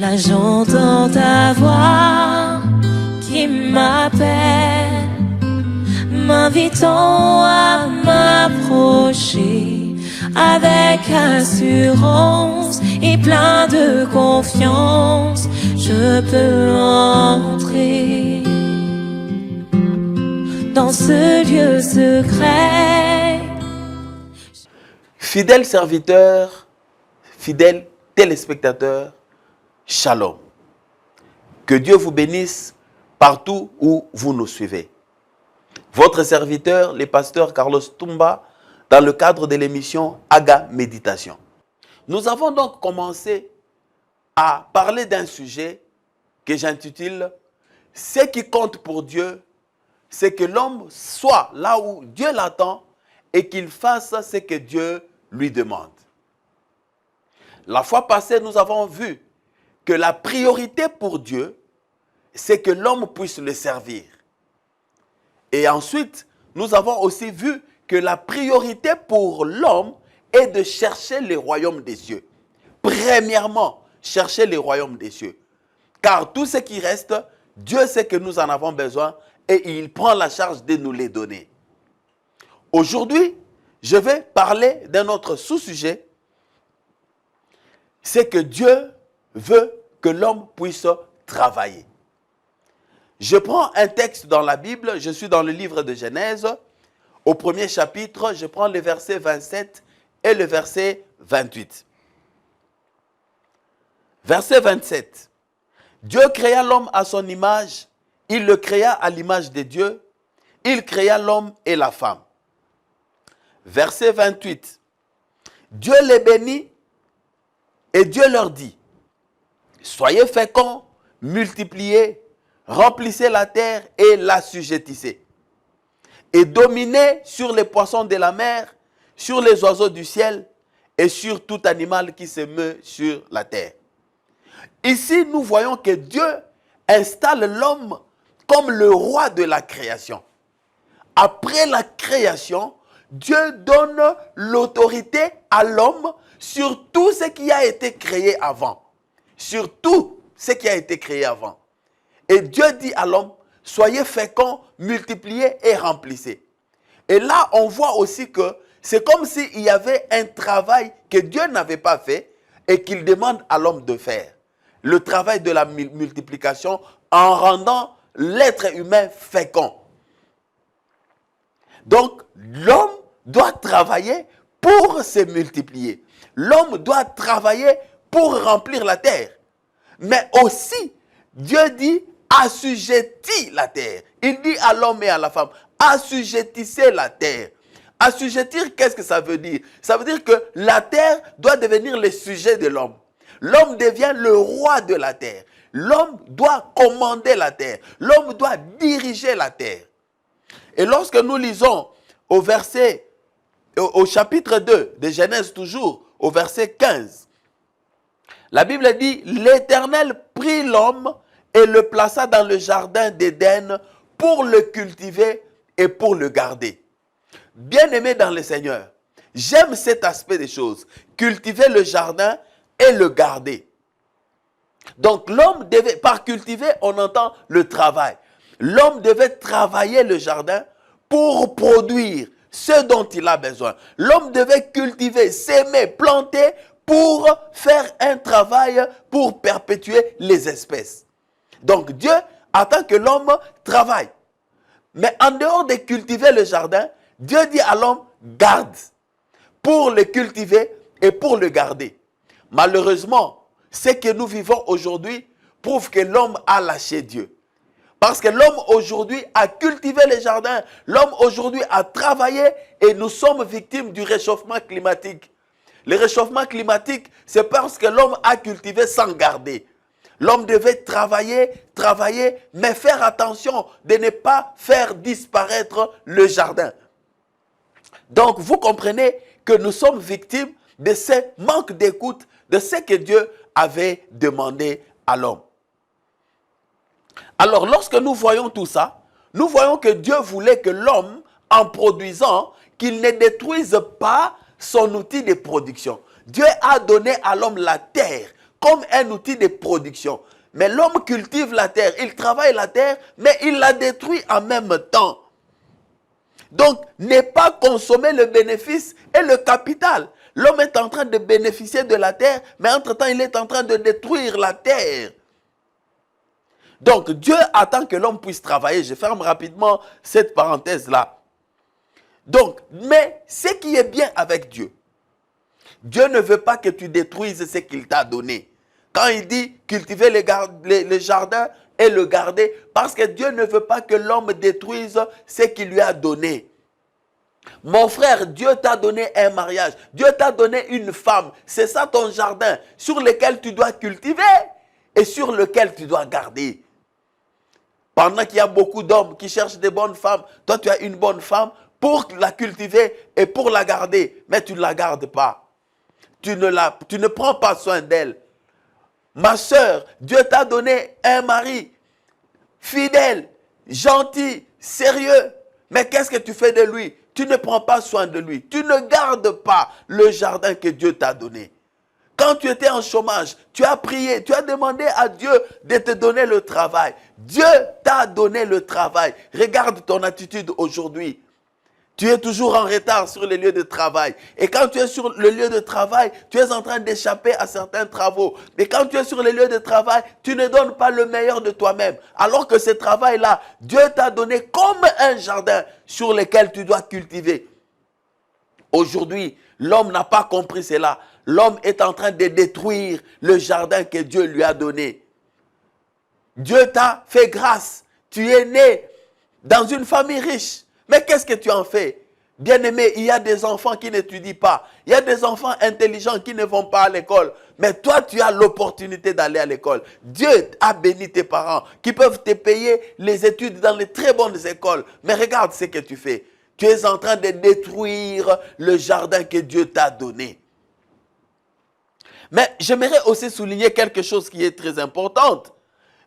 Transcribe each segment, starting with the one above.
Là j'entends ta voix qui m'appelle, m'invitant à m'approcher avec assurance et plein de confiance. Je peux entrer dans ce lieu secret. Fidèles serviteurs, fidèles téléspectateurs, shalom. Que Dieu vous bénisse partout où vous nous suivez. Votre serviteur, le pasteur Carlos Tumba, dans le cadre de l'émission Aga Méditation. Nous avons donc commencé à parler d'un sujet que j'intitule « Ce qui compte pour Dieu, c'est que l'homme soit là où Dieu l'attend et qu'il fasse ce que Dieu lui demande. » La fois passée, nous avons vu que la priorité pour Dieu, c'est que l'homme puisse le servir. Et ensuite, nous avons aussi vu que la priorité pour l'homme est de chercher le royaume des cieux. Premièrement, chercher le royaume des cieux. Car tout ce qui reste, Dieu sait que nous en avons besoin et il prend la charge de nous les donner. Aujourd'hui, je vais parler d'un autre sous-sujet. C'est que Dieu veut que l'homme puisse travailler. Je prends un texte dans la Bible, je suis dans le livre de Genèse, au premier chapitre, je prends le verset 27 et le verset 28. Verset 27. Dieu créa l'homme à son image, il le créa à l'image de Dieu, il créa l'homme et la femme. Verset 28. Dieu les bénit et Dieu leur dit, soyez féconds, multipliez, remplissez la terre et l'assujettissez. Et dominez sur les poissons de la mer, sur les oiseaux du ciel et sur tout animal qui se meut sur la terre. Ici, nous voyons que Dieu installe l'homme comme le roi de la création. Après la création, Dieu donne l'autorité à l'homme sur tout ce qui a été créé avant. Sur tout ce qui a été créé avant. Et Dieu dit à l'homme, soyez féconds, multipliez et remplissez. Et là, on voit aussi que c'est comme s'il y avait un travail que Dieu n'avait pas fait et qu'il demande à l'homme de faire. Le travail de la multiplication en rendant l'être humain fécond. Donc, l'homme doit travailler pour se multiplier. L'homme doit travailler pour remplir la terre. Mais aussi, Dieu dit, assujettis la terre. Il dit à l'homme et à la femme, assujettissez la terre. Assujettir, qu'est-ce que ça veut dire? Ça veut dire que la terre doit devenir le sujet de l'homme. L'homme devient le roi de la terre. L'homme doit commander la terre. L'homme doit diriger la terre. Et lorsque nous lisons au chapitre 2 de Genèse toujours, au verset 15, la Bible dit, l'Éternel prit l'homme et le plaça dans le jardin d'Éden pour le cultiver et pour le garder. Bien-aimé dans le Seigneur, j'aime cet aspect des choses. Cultiver le jardin et le garder. Donc l'homme devait, par cultiver, on entend le travail. L'homme devait travailler le jardin pour produire ce dont il a besoin. L'homme devait cultiver, s'aimer, planter pour faire un travail pour perpétuer les espèces. Donc Dieu attend que l'homme travaille. Mais en dehors de cultiver le jardin, Dieu dit à l'homme, garde pour le cultiver et pour le garder. Malheureusement, ce que nous vivons aujourd'hui prouve que l'homme a lâché Dieu. Parce que l'homme aujourd'hui a cultivé les jardins, l'homme aujourd'hui a travaillé et nous sommes victimes du réchauffement climatique. Le réchauffement climatique, c'est parce que l'homme a cultivé sans garder. L'homme devait travailler, mais faire attention de ne pas faire disparaître le jardin. Donc, vous comprenez que nous sommes victimes de ce manque d'écoute, de ce que Dieu avait demandé à l'homme. Alors, lorsque nous voyons tout ça, nous voyons que Dieu voulait que l'homme, en produisant, qu'il ne détruise pas son outil de production. Dieu a donné à l'homme la terre comme un outil de production. Mais l'homme cultive la terre, il travaille la terre, mais il la détruit en même temps. Donc, n'est pas consommer le bénéfice et le capital. L'homme est en train de bénéficier de la terre, mais entre-temps, il est en train de détruire la terre. Donc, Dieu attend que l'homme puisse travailler. Je ferme rapidement cette parenthèse-là. Donc, mais ce qui est bien avec Dieu, Dieu ne veut pas que tu détruises ce qu'il t'a donné. Quand il dit cultiver les jardins et le garder, parce que Dieu ne veut pas que l'homme détruise ce qu'il lui a donné. Mon frère, Dieu t'a donné un mariage, Dieu t'a donné une femme, c'est ça ton jardin sur lequel tu dois cultiver et sur lequel tu dois garder. Pendant qu'il y a beaucoup d'hommes qui cherchent des bonnes femmes, toi tu as une bonne femme pour la cultiver et pour la garder, mais tu ne la gardes pas. Tu ne prends pas soin d'elle. Ma soeur, Dieu t'a donné un mari fidèle, gentil, sérieux, mais qu'est-ce que tu fais de lui? Tu ne prends pas soin de lui. Tu ne gardes pas le jardin que Dieu t'a donné. Quand tu étais en chômage, tu as prié, tu as demandé à Dieu de te donner le travail. Dieu t'a donné le travail. Regarde ton attitude aujourd'hui. Tu es toujours en retard sur les lieux de travail. Et quand tu es sur le lieu de travail, tu es en train d'échapper à certains travaux. Mais quand tu es sur les lieux de travail, tu ne donnes pas le meilleur de toi-même. Alors que ce travail-là, Dieu t'a donné comme un jardin sur lequel tu dois cultiver. Aujourd'hui, l'homme n'a pas compris cela. L'homme est en train de détruire le jardin que Dieu lui a donné. Dieu t'a fait grâce. Tu es né dans une famille riche. Mais qu'est-ce que tu en fais? Bien-aimé, il y a des enfants qui n'étudient pas. Il y a des enfants intelligents qui ne vont pas à l'école. Mais toi, tu as l'opportunité d'aller à l'école. Dieu a béni tes parents qui peuvent te payer les études dans les très bonnes écoles. Mais regarde ce que tu fais. Tu es en train de détruire le jardin que Dieu t'a donné. Mais j'aimerais aussi souligner quelque chose qui est très important.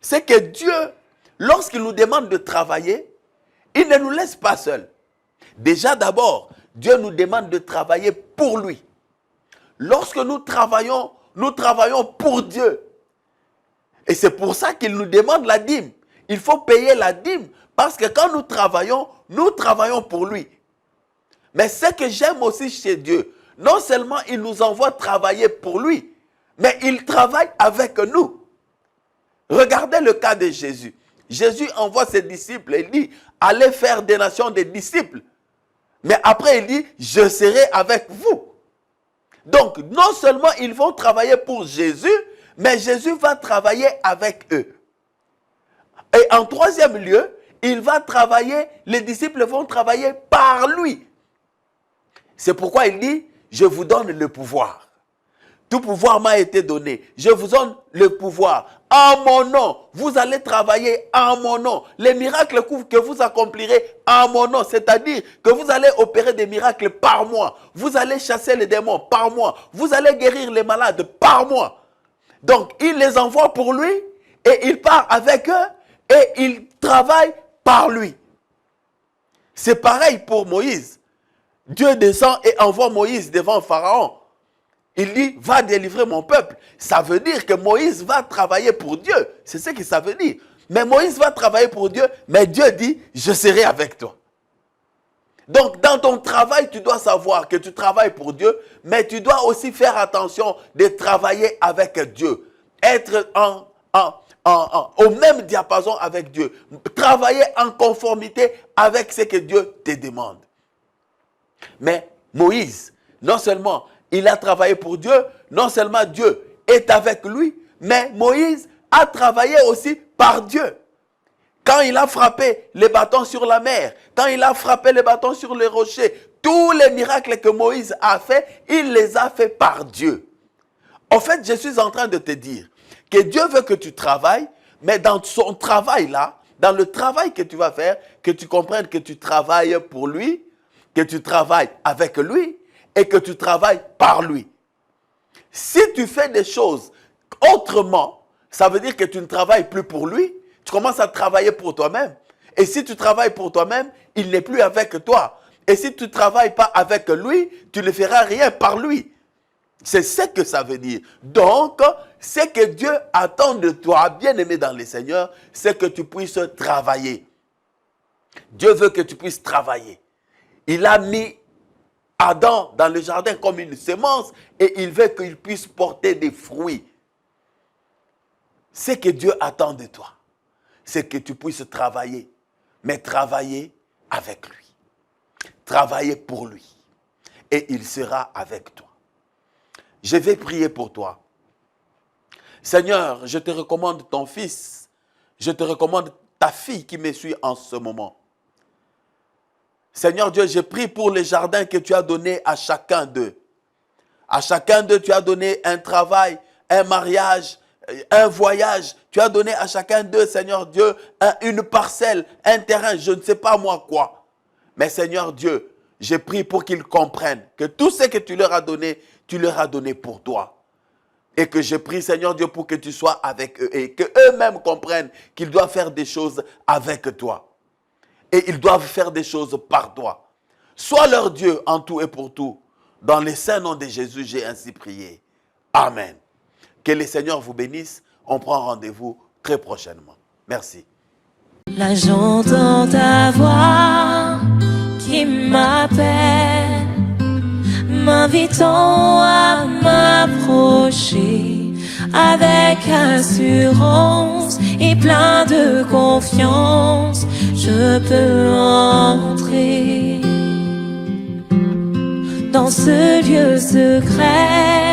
C'est que Dieu, lorsqu'il nous demande de travailler, il ne nous laisse pas seuls. Déjà d'abord, Dieu nous demande de travailler pour lui. Lorsque nous travaillons pour Dieu. Et c'est pour ça qu'il nous demande la dîme. Il faut payer la dîme parce que quand nous travaillons pour lui. Mais ce que j'aime aussi chez Dieu, non seulement il nous envoie travailler pour lui, mais il travaille avec nous. Regardez le cas de Jésus. Jésus envoie ses disciples et il dit, allez faire des nations des disciples. Mais après il dit, je serai avec vous. Donc non seulement ils vont travailler pour Jésus, mais Jésus va travailler avec eux. Et en troisième lieu, les disciples vont travailler par lui. C'est pourquoi il dit, je vous donne le pouvoir. Tout pouvoir m'a été donné. Je vous donne le pouvoir. En mon nom, vous allez travailler en mon nom. Les miracles que vous accomplirez en mon nom, c'est-à-dire que vous allez opérer des miracles par moi. Vous allez chasser les démons par moi. Vous allez guérir les malades par moi. Donc, il les envoie pour lui et il part avec eux et il travaille par lui. C'est pareil pour Moïse. Dieu descend et envoie Moïse devant Pharaon. Il dit, va délivrer mon peuple. Ça veut dire que Moïse va travailler pour Dieu. C'est ce que ça veut dire. Mais Moïse va travailler pour Dieu, mais Dieu dit, je serai avec toi. Donc, dans ton travail, tu dois savoir que tu travailles pour Dieu, mais tu dois aussi faire attention de travailler avec Dieu. Être au même diapason avec Dieu. Travailler en conformité avec ce que Dieu te demande. Mais Moïse, non seulement il a travaillé pour Dieu, non seulement Dieu est avec lui, mais Moïse a travaillé aussi par Dieu. Quand il a frappé les bâtons sur la mer, quand il a frappé les bâtons sur les rochers, tous les miracles que Moïse a fait, il les a fait par Dieu. En fait, je suis en train de te dire que Dieu veut que tu travailles, mais dans son travail là, dans le travail que tu vas faire, que tu comprennes que tu travailles pour lui, que tu travailles avec lui, et que tu travailles par lui. Si tu fais des choses autrement, ça veut dire que tu ne travailles plus pour lui, tu commences à travailler pour toi-même. Et si tu travailles pour toi-même, il n'est plus avec toi. Et si tu ne travailles pas avec lui, tu ne feras rien par lui. C'est ce que ça veut dire. Donc, ce que Dieu attend de toi, bien-aimé dans le Seigneur, c'est que tu puisses travailler. Dieu veut que tu puisses travailler. Il a mis Adam dans le jardin comme une semence et il veut qu'il puisse porter des fruits. Ce que Dieu attend de toi, c'est que tu puisses travailler, mais travailler avec lui. Travailler pour lui. Et il sera avec toi. Je vais prier pour toi. Seigneur, je te recommande ton fils. Je te recommande ta fille qui me suit en ce moment. Seigneur Dieu, je prie pour les jardins que tu as donnés à chacun d'eux. À chacun d'eux, tu as donné un travail, un mariage, un voyage. Tu as donné à chacun d'eux, Seigneur Dieu, une parcelle, un terrain, je ne sais pas moi quoi. Mais Seigneur Dieu, je prie pour qu'ils comprennent que tout ce que tu leur as donné pour toi. Et que je prie, Seigneur Dieu, pour que tu sois avec eux et qu'eux-mêmes comprennent qu'ils doivent faire des choses avec toi. Et ils doivent faire des choses par toi. Sois leur Dieu en tout et pour tout. Dans le saint nom de Jésus, j'ai ainsi prié. Amen. Que le Seigneur vous bénisse. On prend rendez-vous très prochainement. Merci. Là j'entends ta voix qui m'appelle, m'invitant à m'approcher avec assurance et plein de confiance. Je peux entrer dans ce lieu secret.